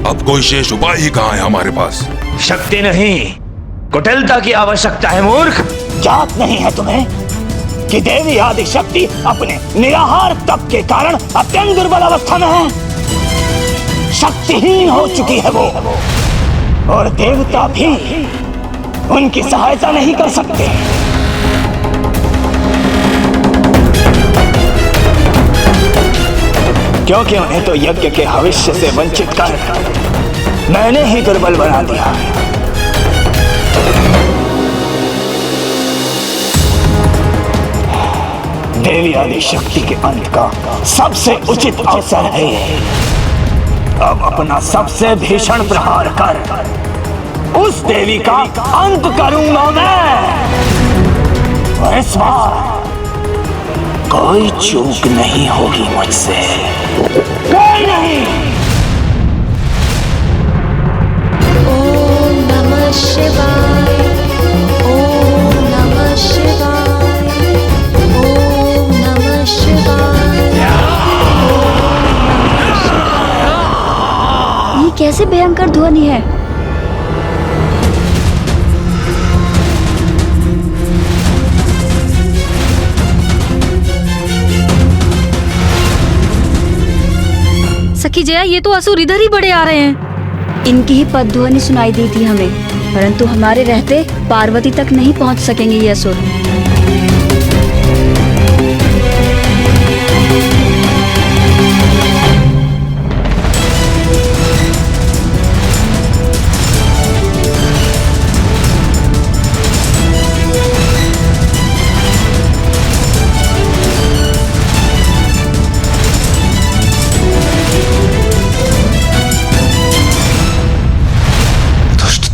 Speaker 7: अब कोई शेष उपाय ही कहाँ है हमारे पास?
Speaker 6: शक्ति नहीं, कुटिलता की आवश्यकता है मूर्ख। जात नहीं है तुम्हें कि देवी आदिशक्ति अपने निराहार तप के कारण अत्यंत दुर्बल अवस्था में है। शक्तिहीन हो चुकी है वो, और देवता भी उनकी सहायता नहीं कर सकते। क्योंकि उन्हें तो यज्ञ के भविष्य से वंचित कर मैंने ही दुर्बल बना दिया। देवी आदिशक्ति के अंत का सबसे उचित अवसर है। अब अपना सबसे भीषण प्रहार कर उस देवी का अंत करूंगा मैं। और इस बार कोई चूक नहीं होगी मुझसे, कोई नहीं।
Speaker 12: ओम नमः शिवाय, ओम नमः शिवाय, ओम नमः शिवाय।
Speaker 19: ये कैसे भयंकर ध्वनि है?
Speaker 15: सखी जया, ये तो असुर इधर ही बढ़े आ रहे हैं।
Speaker 19: इनकी ही पदध्वनि सुनाई दी थी हमें, परंतु हमारे रहते पार्वती तक नहीं पहुंच सकेंगे ये असुर।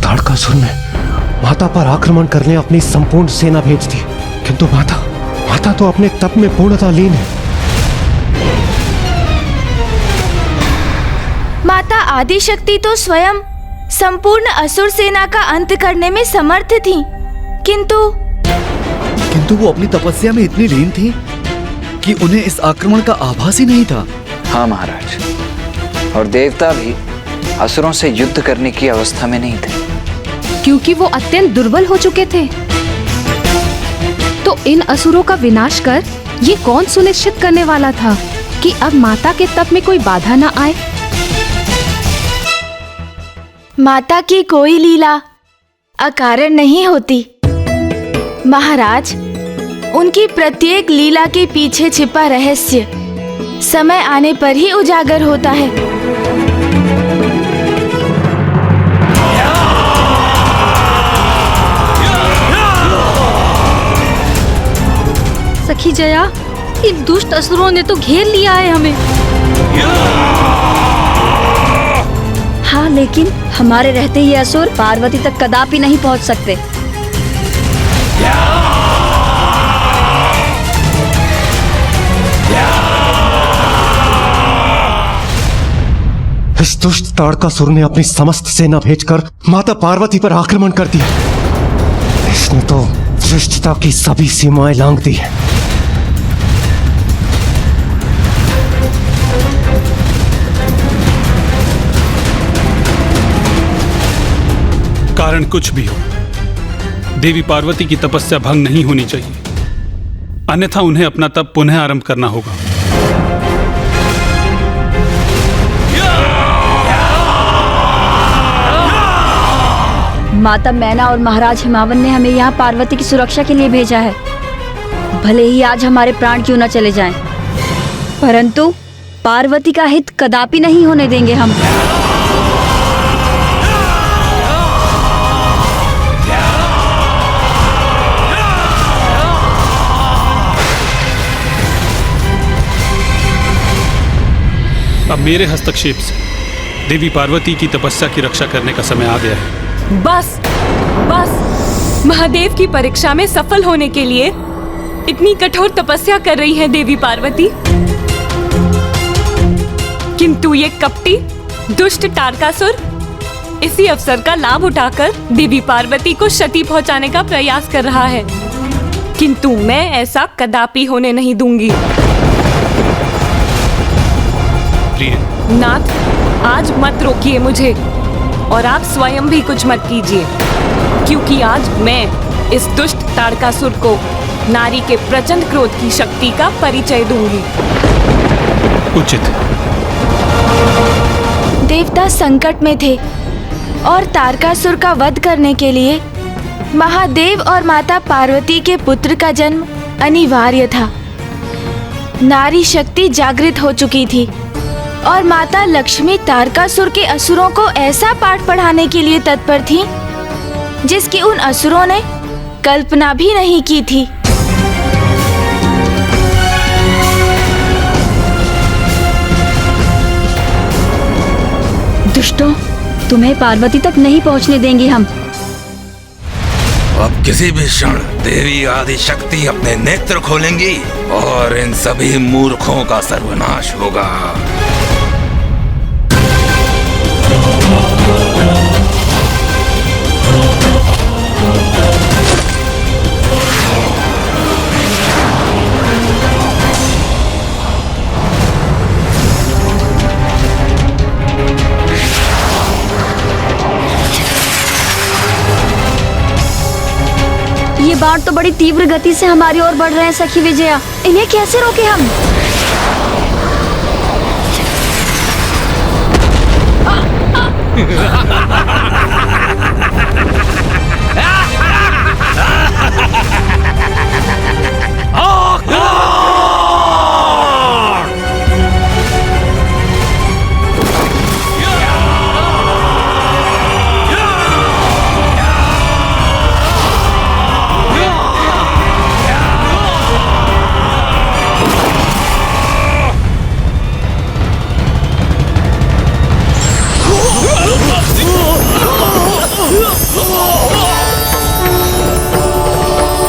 Speaker 21: तारकासुर ने माता पर आक्रमण करने अपनी संपूर्ण सेना भेज दी, किंतु माता तो अपने तप में पूर्णतः लीन है।
Speaker 5: माता आदिशक्ति तो स्वयं संपूर्ण असुर सेना का अंत करने में समर्थ थी, किंतु
Speaker 8: वो अपनी तपस्या में इतनी लीन थी कि उन्हें इस आक्रमण का आभास ही नहीं था।
Speaker 9: हाँ महाराज, और देवता भी असुरों से युद्ध करने की अवस्था में नहीं थे,
Speaker 15: क्योंकि वो अत्यंत दुर्बल हो चुके थे। तो इन असुरों का विनाश कर ये कौन सुनिश्चित करने वाला था कि अब माता के तप में कोई बाधा न आए?
Speaker 5: माता की कोई लीला अकारण नहीं होती महाराज। उनकी प्रत्येक लीला के पीछे छिपा रहस्य समय आने पर ही उजागर होता है।
Speaker 15: सखी जया, इन दुष्ट असुरों ने तो घेर लिया है हमें।
Speaker 19: हाँ, लेकिन हमारे रहते ये असुर पार्वती तक कदापि नहीं पहुंच सकते।
Speaker 21: इस दुष्ट तारकासुर ने अपनी समस्त सेना भेजकर माता पार्वती पर आक्रमण कर दिया। इसने तो श्रेष्ठता की सभी सीमाएं लांघ दी है।
Speaker 3: कारण कुछ भी हो, देवी पार्वती की तपस्या भंग नहीं होनी चाहिए, अन्यथा उन्हें अपना तप पुनः आरंभ करना होगा।
Speaker 19: माता मैना और महाराज हिमावन ने हमें यहाँ पार्वती की सुरक्षा के लिए भेजा है। भले ही आज हमारे प्राण क्यों न चले जाएं, परंतु पार्वती का हित कदापि नहीं होने देंगे हम।
Speaker 3: अब मेरे हस्तक्षेप से देवी पार्वती की तपस्या की रक्षा करने का समय आ गया है।
Speaker 2: बस बस, महादेव की परीक्षा में सफल होने के लिए इतनी कठोर तपस्या कर रही है देवी पार्वती, किंतु ये कपटी दुष्ट तारकासुर इसी अवसर का लाभ उठाकर देवी पार्वती को क्षति पहुंचाने का प्रयास कर रहा है, किंतु मैं ऐसा कदापि होने नहीं दूंगी। नाथ, आज मत रोकिए मुझे, और आप स्वयं भी कुछ मत कीजिए, क्योंकि आज मैं इस दुष्ट तारकासुर को नारी के प्रचंड क्रोध की शक्ति का परिचय दूंगी।
Speaker 3: उचित।
Speaker 5: देवता संकट में थे और तारकासुर का वध करने के लिए महादेव और माता पार्वती के पुत्र का जन्म अनिवार्य था। नारी शक्ति जागृत हो चुकी थी और माता लक्ष्मी तारकासुर के असुरों को ऐसा पाठ पढ़ाने के लिए तत्पर थी जिसकी उन असुरों ने कल्पना भी नहीं की थी।
Speaker 19: दुष्टों, तुम्हें पार्वती तक नहीं पहुंचने देंगे हम।
Speaker 16: अब किसी भी क्षण देवी आदिशक्ति अपने नेत्र खोलेंगी और इन सभी मूर्खों का सर्वनाश होगा।
Speaker 19: ये बाढ़ तो बड़ी तीव्र गति से हमारी ओर बढ़ रहे हैं सखी विजया, इन्हें कैसे रोके हम?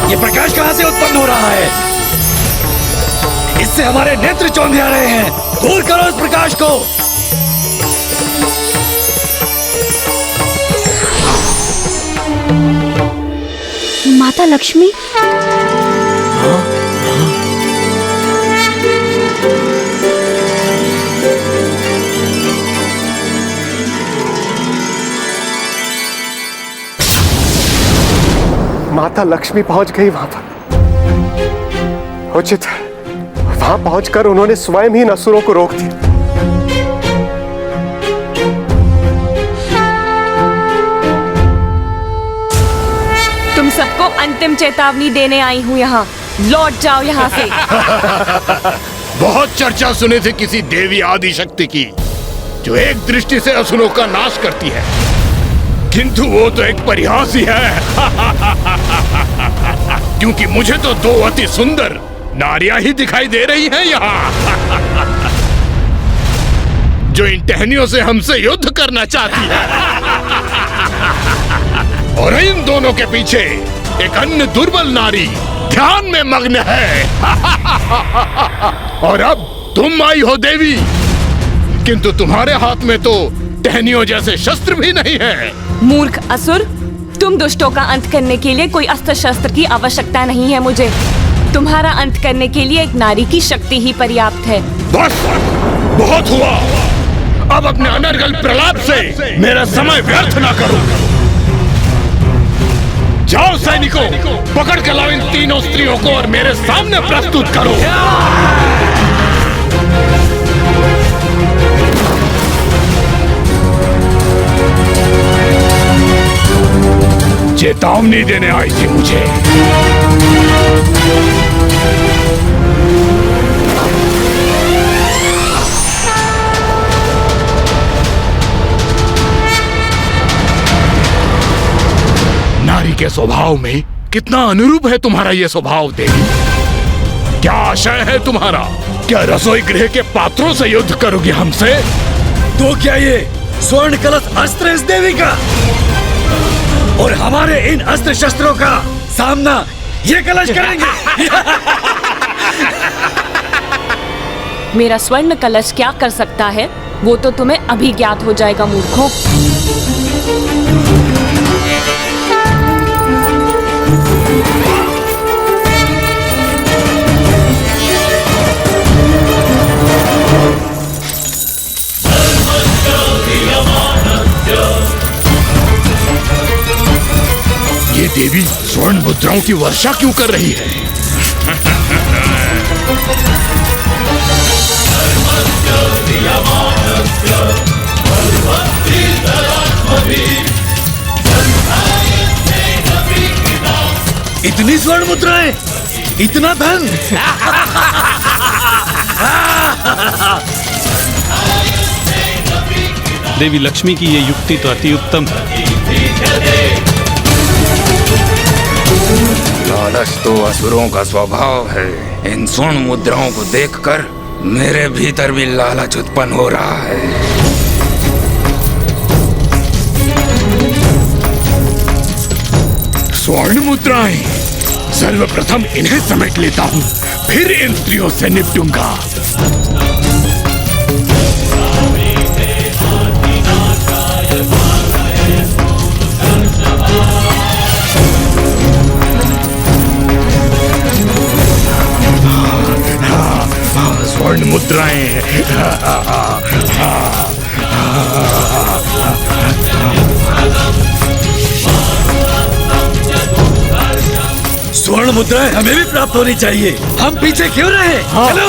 Speaker 8: ये प्रकाश कहां से उत्पन्न हो रहा है? इससे हमारे नेत्र चौंधिया रहे हैं। दूर करो इस प्रकाश को।
Speaker 19: माता लक्ष्मी,
Speaker 21: माता लक्ष्मी पहुंच गई वहां पर। उचित है, वहां पहुंचकर उन्होंने स्वयं ही असुरों को रोक दिया।
Speaker 2: तुम सबको अंतिम चेतावनी देने आई हूँ यहाँ। लौट जाओ यहाँ से।
Speaker 11: बहुत चर्चा सुने थे किसी देवी आदिशक्ति की जो एक दृष्टि से असुरों का नाश करती है, किंतु वो तो एक परिहास ही है। क्योंकि मुझे तो दो अति सुंदर नारियां ही दिखाई दे रही हैं यहाँ, जो इन टहनियों से हमसे युद्ध करना चाहती है। और इन दोनों के पीछे एक अन्य दुर्बल नारी ध्यान में मग्न है। और अब तुम आई हो देवी, किंतु तुम्हारे हाथ में तो टहनियों जैसे शस्त्र भी नहीं है।
Speaker 2: मूर्ख असुर, तुम दुष्टों का अंत करने के लिए कोई अस्त्र शस्त्र की आवश्यकता नहीं है मुझे। तुम्हारा अंत करने के लिए एक नारी की शक्ति ही पर्याप्त है।
Speaker 11: बस, बहुत हुआ। अब अपने अनर्गल प्रलाप से मेरा समय व्यर्थ ना करो। जाओ सैनिकों, पकड़ कर लाओ इन तीनों स्त्रियों को और मेरे सामने प्रस्तुत करो। चेतावनी देने आई थी मुझे। नारी के स्वभाव में कितना अनुरूप है तुम्हारा ये स्वभाव देवी। क्या आशय है तुम्हारा? क्या रसोई गृह के पात्रों से युद्ध करोगे हमसे?
Speaker 8: तो क्या ये स्वर्ण कलश अस्त्र इस देवी का और हमारे इन अस्त्र शस्त्रों का सामना ये कलश करेंगे?
Speaker 2: मेरा स्वर्ण कलश क्या कर सकता है वो तो तुम्हें अभी ज्ञात हो जाएगा मूर्खों।
Speaker 11: ये देवी स्वर्ण मुद्राओं की वर्षा क्यों कर रही है?
Speaker 8: इतनी स्वर्ण मुद्राएं, इतना धन।
Speaker 3: देवी लक्ष्मी की ये युक्ति तो अति उत्तम है।
Speaker 16: लालच तो असुरों का स्वभाव है। इन स्वर्ण मुद्राओं को देखकर मेरे भीतर भी लालच उत्पन्न हो रहा है।
Speaker 11: स्वर्ण मुद्राएं, सर्वप्रथम इन्हें समेट लेता हूँ, फिर इन स्त्रियों से निपटूंगा। स्वर्ण मुद्राएं।
Speaker 8: स्वर्ण मुद्राएं हमें भी प्राप्त होनी चाहिए। हम पीछे क्यों रहे? चलो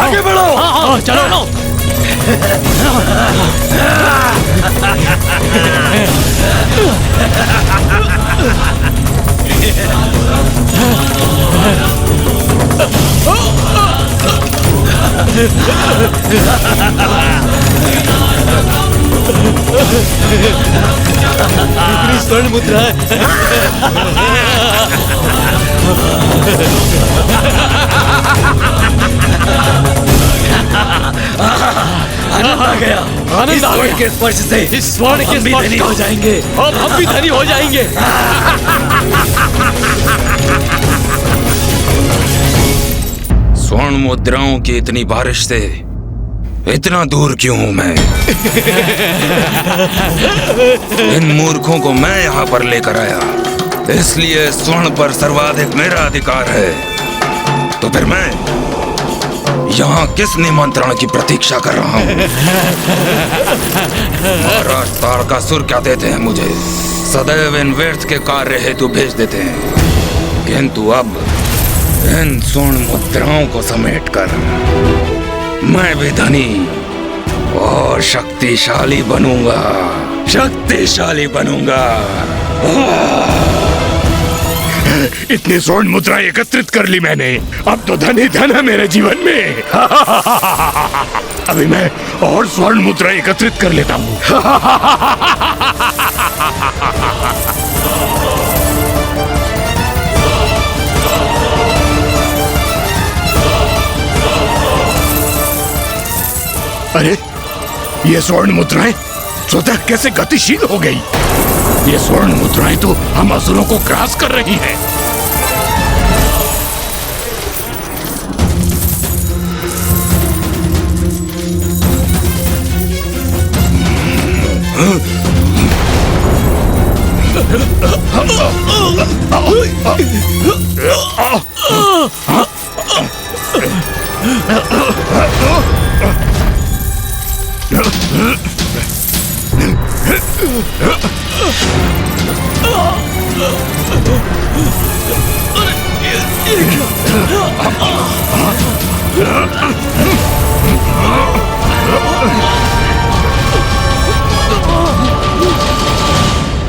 Speaker 8: आगे बढ़ो।
Speaker 10: चलो।
Speaker 8: स्वर्ण मुद्रा आनंद आ गया। आनंद आ गया। के स्पर्श से इस स्वर्ण के स्पर्श धनी हो जाएंगे। अब हम भी धनी हो जाएंगे।
Speaker 16: स्वर्ण मुद्राओं की इतनी बारिश से इतना दूर क्यों हूं मैं? इन मूर्खों को मैं यहाँ पर लेकर आया, इसलिए स्वर्ण पर सर्वाधिक मेरा अधिकार है। तो फिर मैं यहाँ किस निमंत्रण की प्रतीक्षा कर रहा हूँ? महाराज तारकासुर क्या देते हैं मुझे? सदैव इन व्यर्थ के कार्य हेतु भेज देते हैं, किंतु अब इन स्वर्ण मुद्राओं को समेटकर मैं भी धनी और शक्तिशाली बनूंगा, शक्तिशाली बनूंगा।
Speaker 11: इतनी स्वर्ण मुद्राएं एकत्रित कर ली मैंने, अब तो धन ही धन है मेरे जीवन में। अभी मैं और स्वर्ण मुद्राएं एकत्रित कर लेता हूँ। अरे ये स्वर्ण मुद्राएं स्वतः कैसे गतिशील हो गई? ये स्वर्ण मुद्राएं तो हम असुरों को ग्रास कर रही हैं।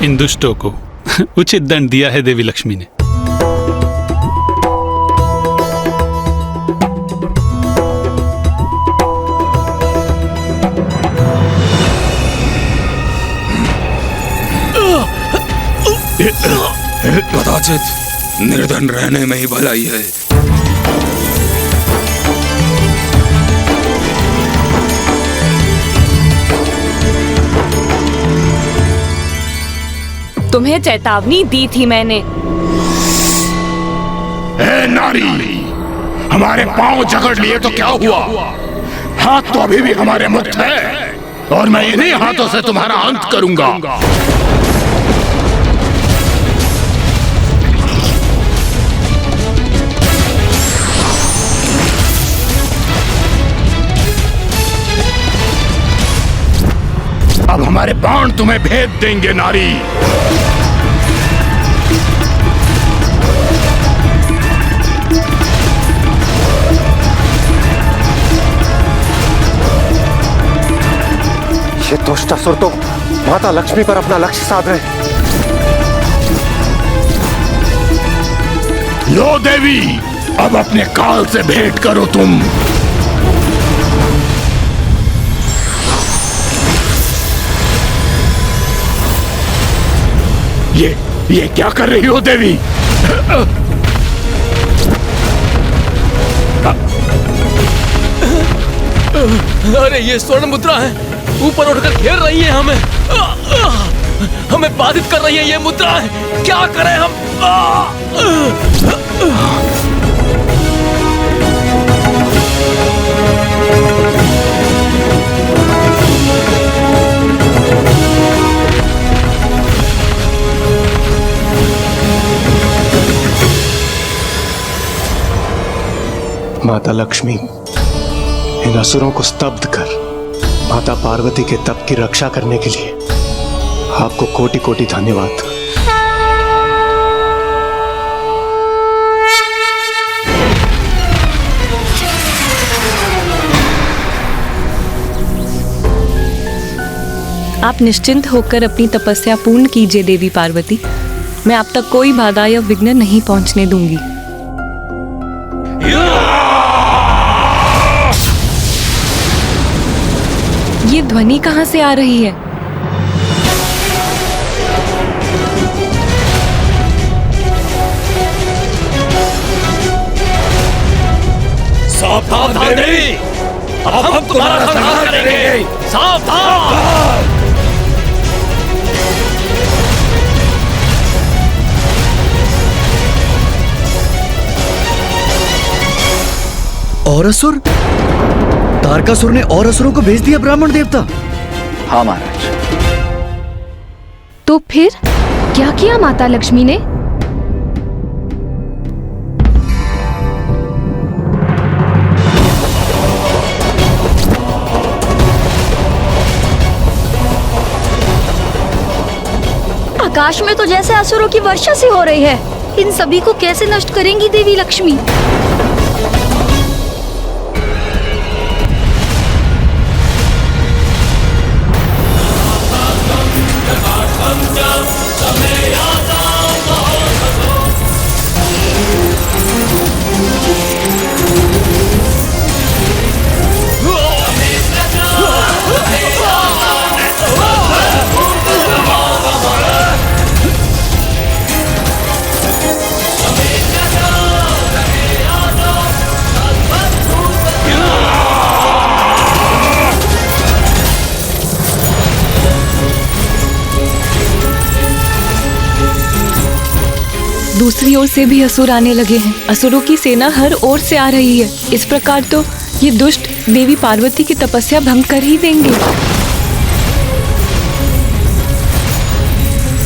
Speaker 3: इन दुष्टों को उचित दंड दिया है देवी लक्ष्मी ने।
Speaker 16: कदाचित निर्धन रहने में ही भलाई है।
Speaker 2: तुम्हें चेतावनी दी थी मैंने।
Speaker 11: ए नारी, हमारे पांव जकड़ लिए तो क्या हुआ? हाथ तो अभी भी हमारे मुक्त है और मैं इन्हीं हाथों से तुम्हारा अंत करूंगा। अब हमारे बाण तुम्हें भेद देंगे नारी।
Speaker 21: ये दुष्टासुर तो माता लक्ष्मी पर अपना लक्ष्य साध रहे।
Speaker 11: लो देवी, अब अपने काल से भेंट करो तुम। ये क्या कर रही हो देवी?
Speaker 8: अरे ये स्वर्ण मुद्रा है, ऊपर उठकर घेर रही है हमें। हमें बाधित कर रही है ये मुद्रा है। क्या करें हम?
Speaker 21: माता लक्ष्मी, इन असुरों को स्तब्ध कर माता पार्वती के तप की रक्षा करने के लिए आपको कोटि कोटि धन्यवाद।
Speaker 2: आप निश्चिंत होकर अपनी तपस्या पूर्ण कीजिए देवी पार्वती। मैं आप तक कोई बाधा या विघ्न नहीं पहुंचने दूंगी। ये ध्वनि कहां से आ रही है?
Speaker 8: सावधान देवी, अब हम तुम्हारा संहार करेंगे। सावधान।
Speaker 14: और असुर? तारकासुर ने और असुरों को भेज दिया ब्राह्मण देवता?
Speaker 9: हाँ महाराज।
Speaker 15: तो फिर क्या किया माता लक्ष्मी ने?
Speaker 19: आकाश में तो जैसे असुरों की वर्षा सी हो रही है। इन सभी को कैसे नष्ट करेंगी देवी लक्ष्मी?
Speaker 2: दूसरी ओर से भी असुर आने लगे हैं। असुरों की सेना हर ओर से आ रही है। इस प्रकार तो ये दुष्ट देवी पार्वती की तपस्या भंग कर ही देंगे।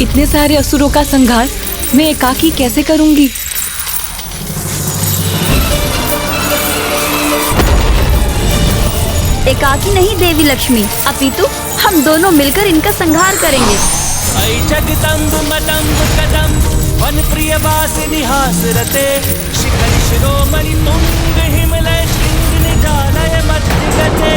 Speaker 2: इतने सारे असुरों का संहार मैं एकाकी कैसे करूंगी?
Speaker 19: एकाकी नहीं देवी लक्ष्मी, अपितु हम दोनों मिलकर इनका संहार करेंगे।
Speaker 22: वन प्रिय वासिनी हासरते शिखर शिरोमणि तुंग हिमलय शृंग निजालय मध्यगते।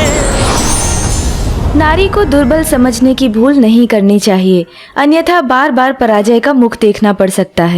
Speaker 5: नारी को दुर्बल समझने की भूल नहीं करनी चाहिए, अन्यथा बार बार पराजय का मुख देखना पड़ सकता है।